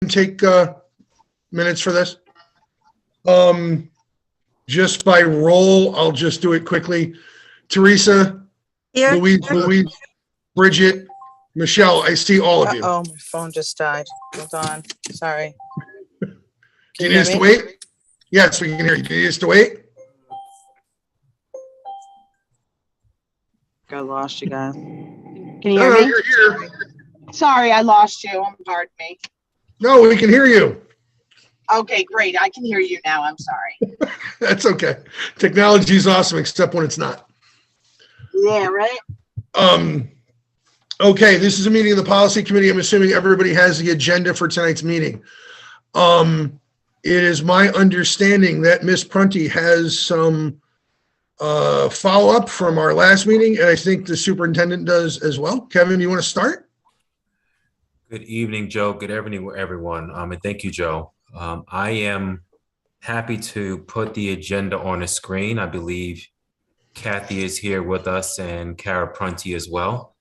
take minutes for this. Just by roll, I'll just do it quickly. Teresa, Here. Louise, Bridget, Michelle, I see all of you. Oh, my phone just died. Hold on. Sorry. Do you need us to wait? Yes, we can hear you. Do you need us to wait? I lost you guys. Can you hear me? You're here. Sorry, I lost you. Pardon me. No, we can hear you. Okay, great. I can hear you now. I'm sorry. That's okay. Technology is awesome, except when it's not. Yeah, right? Okay, this is a meeting of the policy committee. I'm assuming everybody has the agenda for tonight's meeting. It is my understanding that Ms. Prunty has some follow-up from our last meeting, and I think the superintendent does as well. Kevin, you want to start? Good evening, Joe. Good evening, everyone. And thank you, Joe. I am happy to put the agenda on the screen. I believe Kathy is here with us and Kara Prunty as well.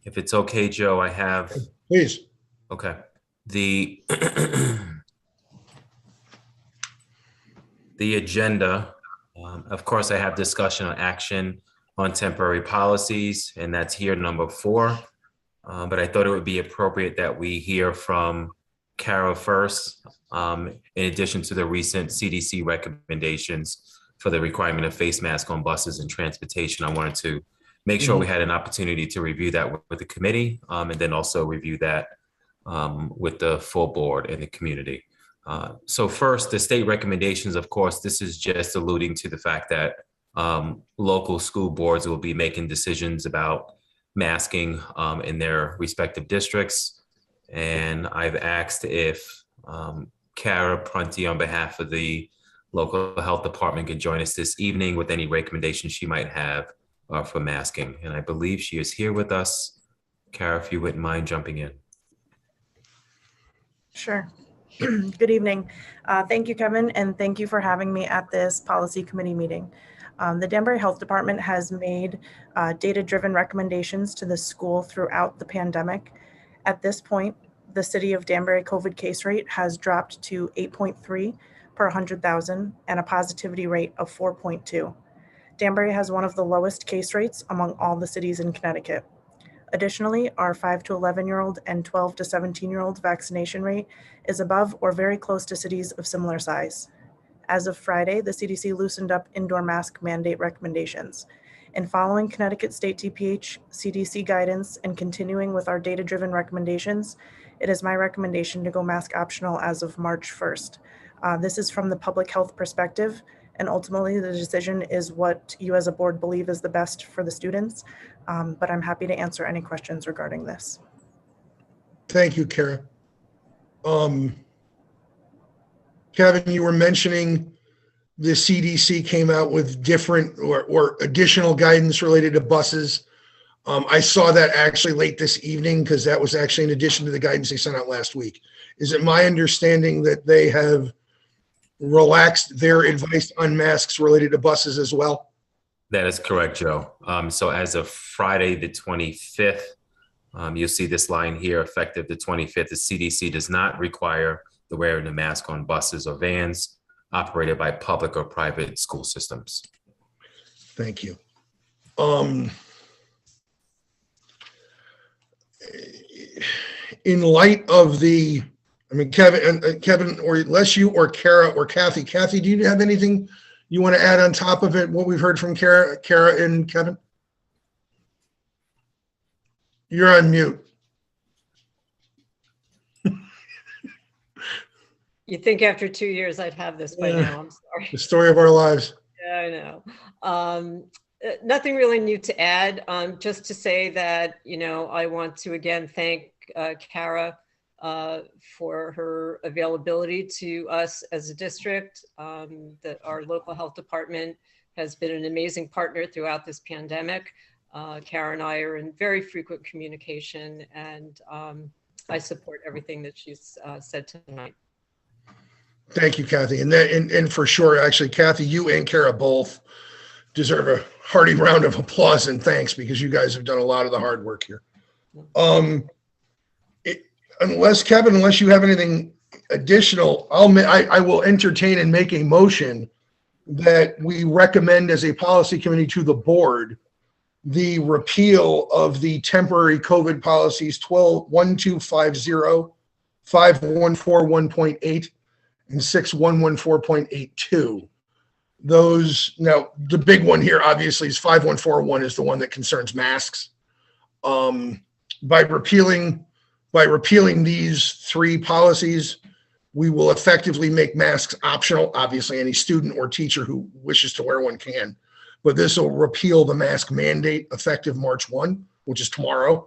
If it's okay, Joe, I have. Please. Okay. The agenda, of course, I have discussion on action on temporary policies, and that's here number 4. But I thought it would be appropriate that we hear from Kara first, in addition to the recent CDC recommendations for the requirement of face masks on buses and transportation. I wanted to make sure we had an opportunity to review that with the committee, and then also review that with the full board and the community. So first, the state recommendations, of course, this is just alluding to the fact that local school boards will be making decisions about masking in their respective districts. And I've asked if Kara Prunty, on behalf of the local health department, can join us this evening with any recommendations she might have for masking. And I believe she is here with us. Kara, if you wouldn't mind jumping in. Sure. Good evening. Thank you, Kevin, and thank you for having me at this policy committee meeting. The Danbury Health Department has made data-driven recommendations to the school throughout the pandemic. At this point, the city of Danbury COVID case rate has dropped to 8.3 per 100,000 and a positivity rate of 4.2. Danbury has one of the lowest case rates among all the cities in Connecticut. Additionally, our 5 to 11-year-old and 12 to 17-year-old vaccination rate is above or very close to cities of similar size. As of Friday, the CDC loosened up indoor mask mandate recommendations. In following Connecticut State TPH CDC guidance and continuing with our data-driven recommendations, it is my recommendation to go mask optional as of March 1st. This is from the public health perspective, and ultimately the decision is what you as a board believe is the best for the students, but I'm happy to answer any questions regarding this. Thank you, Kara. Kevin, you were mentioning the CDC came out with different or additional guidance related to buses. I saw that actually late this evening because that was actually in addition to the guidance they sent out last week. Is it my understanding that they have relaxed their advice on masks related to buses as well? That is correct, Joe. So as of Friday, the 25th, you'll see this line here, effective the 25th, the CDC does not require the wearing of mask on buses or vans operated by public or private school systems. Thank you. In light of the, I mean, Kevin, or unless you or Kara or Kathy, do you have anything you want to add on top of it, what we've heard from Kara and Kevin? You're on mute. You think after 2 years I'd have this by now. I'm sorry. The story of our lives. Yeah, I know. Nothing really new to add. Just to say that, I want to again thank Kara for her availability to us as a district. That our local health department has been an amazing partner throughout this pandemic. Kara and I are in very frequent communication, and I support everything that she's said tonight. Thank you, Kathy. And for sure, actually, Kathy, you and Kara both deserve a hearty round of applause and thanks because you guys have done a lot of the hard work here. unless you have anything additional, I will entertain and make a motion that we recommend as a policy committee to the board the repeal of the temporary COVID policies 12.1250, 5141.8, and 6114.82. Those, now, the big one here obviously is 5141 is the one that concerns masks. By repealing these three policies, we will effectively make masks optional. Obviously, any student or teacher who wishes to wear one can, but this will repeal the mask mandate effective March 1, which is tomorrow.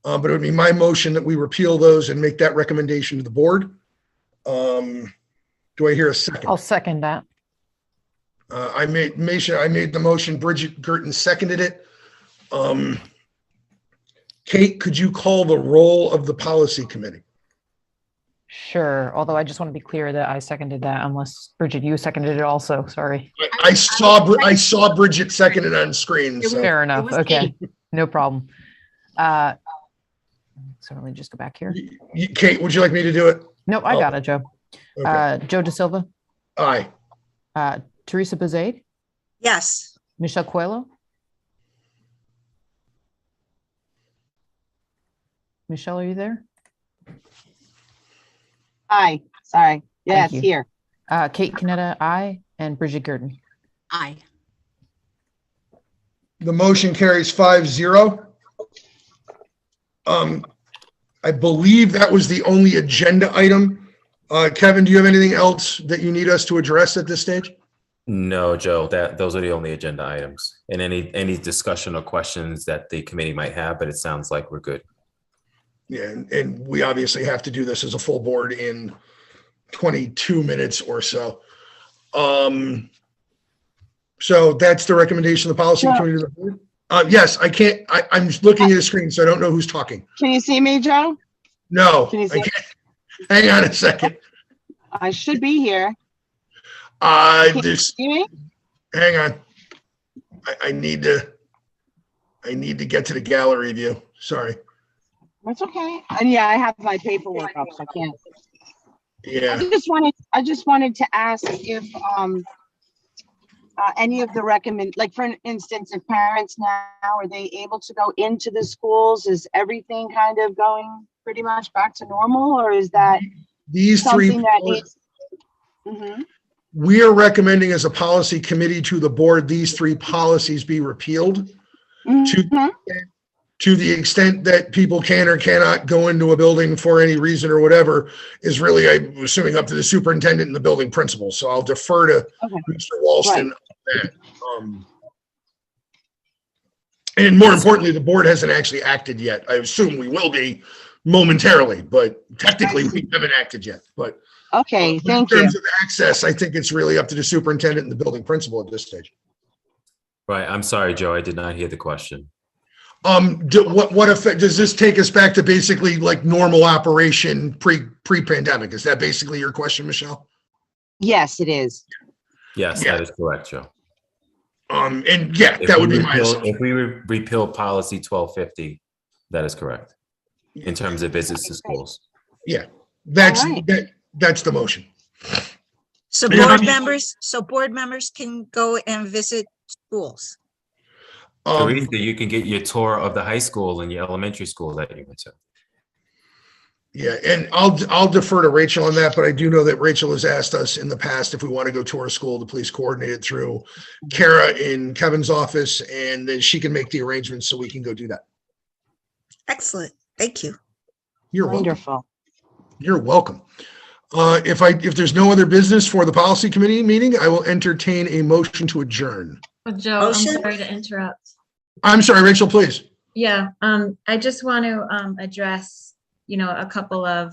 But it would be my motion that we repeal those and make that recommendation to the board. Do I hear a second? I'll second that. I made the motion. Bridget Girton seconded it. Kate, could you call the roll of the policy committee? Sure. Although I just want to be clear that I seconded that, unless Bridget, you seconded it also. Sorry. I saw Bridget seconded on screen. So. Fair enough. was Okay. No problem. So let me just go back here. Kate, would you like me to do it? Nope, I got it, Joe. Okay. Joe Da Silva, Aye. Teresa Bazade, Yes. Michelle Coelho. Michelle, are you there? Hi, sorry. Yes, you. here. Kate Canetta, aye, and Bridget Girton. Aye. The motion carries 5-0. I believe that was the only agenda item. Kevin, do you have anything else that you need us to address at this stage? No, Joe, those are the only agenda items, and any discussion or questions that the committee might have, but it sounds like we're good. Yeah, and we obviously have to do this as a full board in 22 minutes or so. So that's the recommendation of the policy committee to the board. Yes, I can't, I'm looking at the screen, so I don't know who's talking. Can you see me, Joe? No, Can you I see? can't. Hang on a second. I should be here. Can you This, see me? hang on. I need to get to the gallery view. Sorry. That's okay. And yeah, I have my paperwork up, so I can't. Yeah. I just wanted to ask if any of the like for instance, if parents now, are they able to go into the schools? Is everything kind of going pretty much back to normal, or is that These three, something that needs? Mhm. we are recommending as a policy committee to the board, these three policies be repealed Mhm. to the extent that people can or cannot go into a building for any reason or whatever is really, I'm assuming, up to the superintendent and the building principal. So I'll defer to Okay. Mr. Walston on that. And more importantly, the board hasn't actually acted yet. I assume we will be momentarily, but technically we haven't acted yet. But Okay, thank in you. terms of access, I think it's really up to the superintendent and the building principal at this stage. Right. I'm sorry, Joe. I did not hear the question. What effect does this take us back to basically like normal operation pre-pandemic? Is that basically your question, Michelle? Yes, it is. Yes, Yeah. that is correct, Joe. And yeah, If that we would be my repeal- assumption. If we repeal policy 1250, that is correct. In terms of visits to schools. Yeah, that's All right. that's the motion. So Yeah. board members can go and visit schools. Teresa, you can get your tour of the high school and your elementary school that you went to. Yeah, and I'll defer to Rachel on that, but I do know that Rachel has asked us in the past if we want to go tour a school to please coordinate it through Kara in Kevin's office, and then she can make the arrangements so we can go do that. Excellent. Thank you. You're welcome. Wonderful. You're welcome. If there's no other business for the policy committee meeting, I will entertain a motion to adjourn. Joe, Motion? I'm sorry to interrupt. I'm sorry, Rachel, please. Yeah, I just want to address, a couple of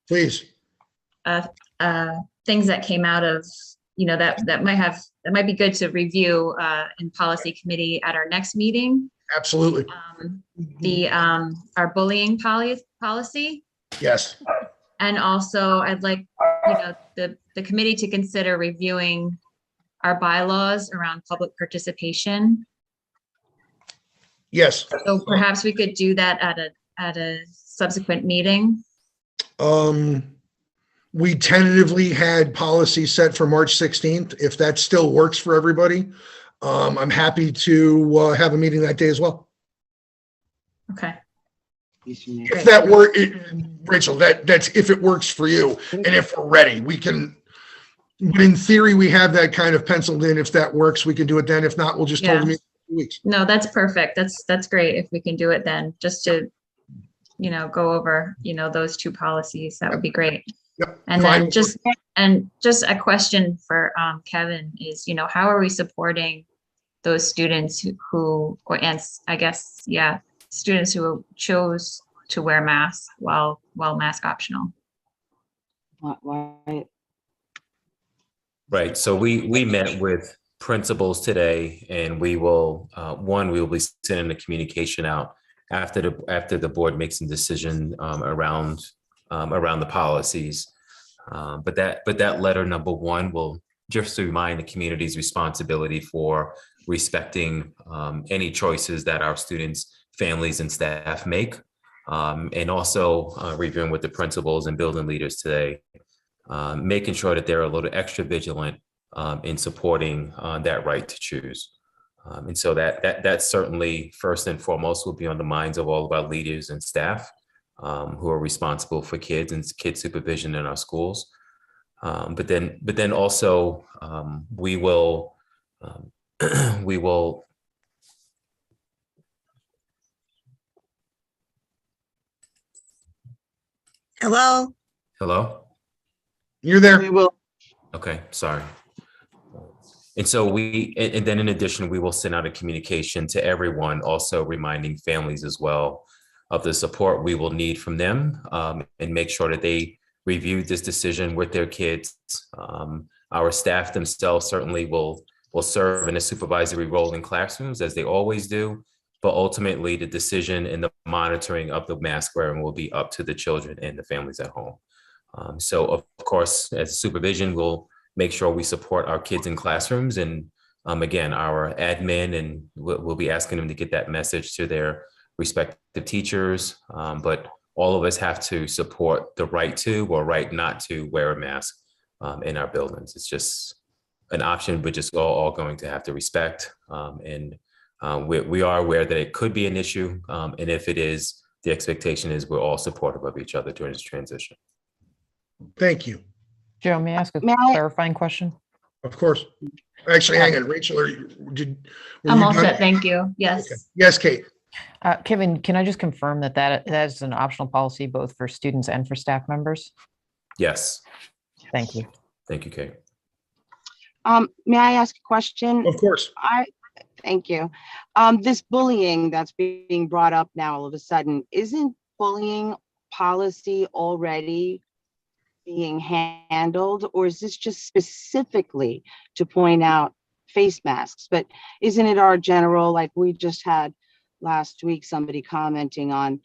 Please. things that came out of, that might be good to review in policy committee at our next meeting. Absolutely. Our bullying policy. Yes. And also I'd like, the committee to consider reviewing our bylaws around public participation. Yes. So perhaps we could do that at a subsequent meeting. We tentatively had policy set for March 16th. If that still works for everybody, I'm happy to have a meeting that day as well. Okay. If that were, Rachel, that's if it works for you and if we're ready, we can, but in theory, we have that kind of penciled in. If that works, we can do it then. If not, we'll just hold a meeting in 2 weeks. No, that's perfect. That's great if we can do it then, just to, go over, those two policies. That would be great. Yep. And Fine. then just a question for Kevin is, how are we supporting those students students who chose to wear masks while mask optional? Why? Right. So we met with principals today, and we will be sending a communication out after the board makes a decision around the policies. But that letter number one will just remind the community's responsibility for respecting any choices that our students, families, and staff make, and also reviewing with the principals and building leaders today, making sure that they're a little extra vigilant in supporting that right to choose. And so that certainly first and foremost will be on the minds of all of our leaders and staff who are responsible for kids and kid supervision in our schools. But then also we will Hello? Hello? You're there. We will. Okay, sorry. And so and then in addition, we will send out a communication to everyone, also reminding families as well of the support we will need from them, and make sure that they review this decision with their kids. Our staff themselves certainly will serve in a supervisory role in classrooms, as they always do, but ultimately the decision and the monitoring of the mask wearing will be up to the children and the families at home. So of course, as supervision, we'll make sure we support our kids in classrooms, and again, our admin, and we'll be asking them to get that message to their respective teachers. But all of us have to support the right to or right not to wear a mask in our buildings. It's just an option we're just all going to have to respect. And we are aware that it could be an issue. And if it is, the expectation is we're all supportive of each other during this transition. Thank you. Joe, may I ask a May I- clarifying question? Of course. Actually, hang on, Rachel, were I'm you all done? set. Thank you. Yes. Okay. Yes, Kate. Kevin, can I just confirm that is an optional policy both for students and for staff members? Yes. Thank you. Thank you, Kate. May I ask a question? Of course. Thank you. This bullying that's being brought up now all of a sudden, isn't bullying policy already being handled, or is this just specifically to point out face masks? But isn't it our general, like we just had last week, somebody commenting on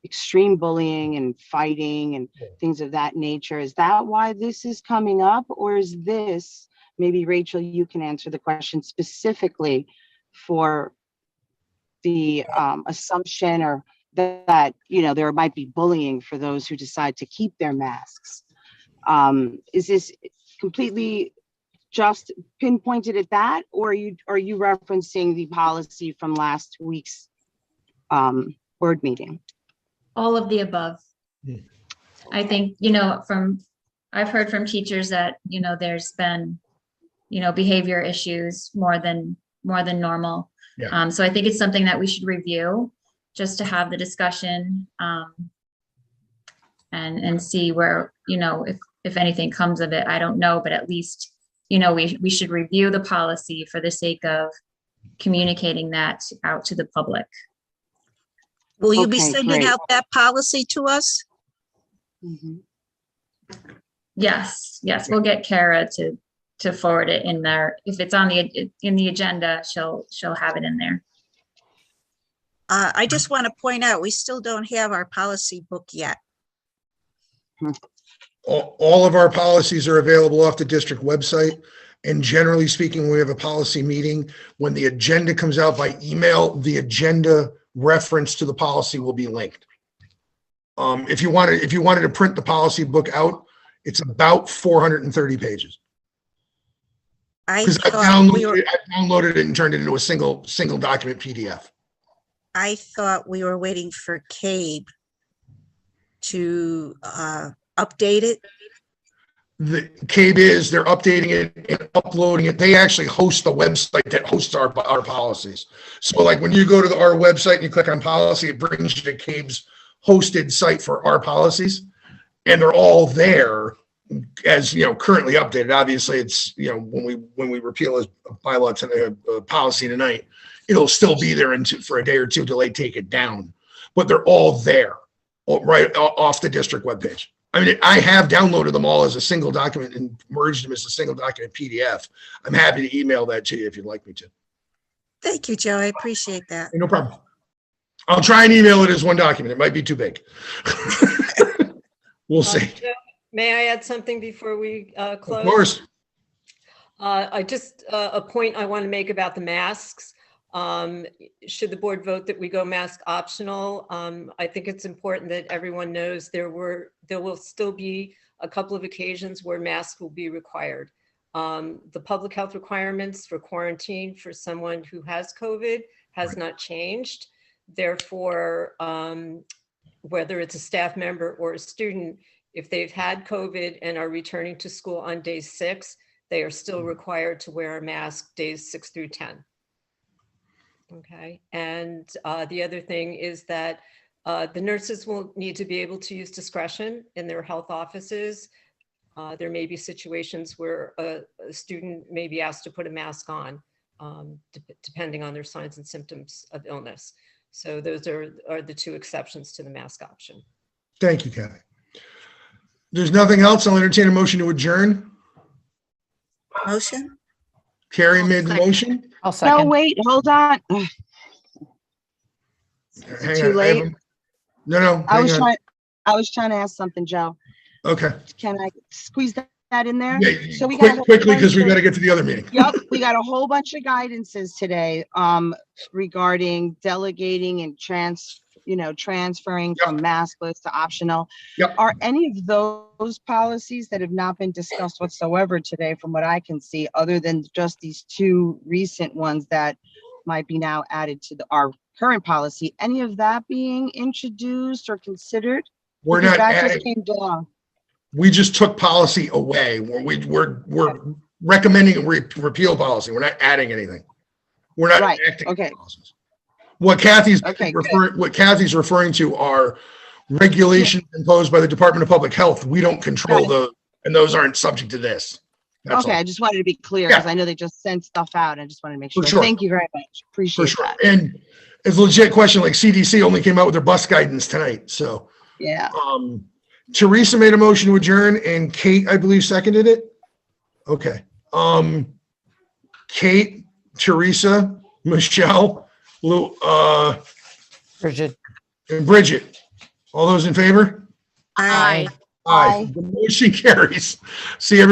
extreme bullying and fighting and things of that nature? Is that why this is coming up, or is this, maybe Rachel, you can answer the question, specifically for the assumption or that there might be bullying for those who decide to keep their masks? Is this completely just pinpointed at that, or are you referencing the policy from last week's board meeting? All of the above. Yeah. I think, I've heard from teachers that, there's been, behavior issues more than normal. Yeah. So I think it's something that we should review just to have the discussion and see where, if anything comes of it. I don't know, but at least, we should review the policy for the sake of communicating that out to the public. Will you be Okay, sending great. out that policy to us? Mhm. Yes, we'll get Kara to forward it in there. If it's on in the agenda, she'll have it in there. I just want to point out, we still don't have our policy book yet. All of our policies are available off the district website. And generally speaking, when we have a policy meeting, when the agenda comes out by email, the agenda reference to the policy will be linked. If you wanted to print the policy book out, it's about 430 pages. I Because I thought we were, downloaded it and turned it into a single document PDF. I thought we were waiting for CABE to update it. The CABE is, they're updating it and uploading it. They actually host the website that hosts our policies. So like when you go to our website and you click on policy, it brings you to CABE's hosted site for our policies. And they're all there as, currently updated. Obviously it's, when we repeal a bylaw to a policy tonight, it'll still be there for a day or two till they take it down. But they're all there, right off the district webpage. I mean, I have downloaded them all as a single document and merged them as a single document PDF. I'm happy to email that to you if you'd like me to. Thank you, Joe. I appreciate that. No problem. I'll try and email it as one document. It might be too big. We'll see. Joe, may I add something before we close? Of course. I just, a point I want to make about the masks. Should the board vote that we go mask optional, I think it's important that everyone knows there will still be a couple of occasions where masks will be required. The public health requirements for quarantine for someone who has COVID has not changed. Therefore, whether it's a staff member or a student, if they've had COVID and are returning to school on day 6, they are still required to wear a mask days 6 through 10. Okay, and the other thing is that the nurses will need to be able to use discretion in their health offices. There may be situations where a student may be asked to put a mask on, depending on their signs and symptoms of illness. So those are the 2 exceptions to the mask option. Thank you, Kathy. There's nothing else. I'll entertain a motion to adjourn. Motion? Carrie made the motion. I'll second. No, wait, hold on. Hang Too on, late? No. I was hang on. trying to ask something, Joe. Okay. Can I squeeze that in there? Yeah, So we got a whole quickly, because we bunch got to of- get to the other meeting. Yep, we got a whole bunch of guidances today regarding delegating and transferring Yep. from maskless to optional. Yep. Are any of those policies that have not been discussed whatsoever today, from what I can see, other than just these 2 recent ones that might be now added to our current policy, any of that being introduced or considered? We're Because not that just adding, came down. we just took policy away. We're recommending a repeal policy. We're not adding anything. We're not Right, acting okay. policies. What Kathy's Okay, referring to are regulations imposed by the Department of Public Health. We don't control Right. those, and those aren't subject to this. That's Okay, all. I just wanted to be clear Yeah. because I know they just sent stuff out. I just wanted to make For sure. sure. Thank you very much. For Appreciate sure. that. And it's a legit question, like CDC only came out with their bus guidance tonight. So Yeah. Teresa made a motion to adjourn and Kate, I believe, seconded it. Okay. Kate, Teresa, Michelle, Lou, Bridget. and Bridget. All those in favor? Aye. Aye. The motion carries. See everybody.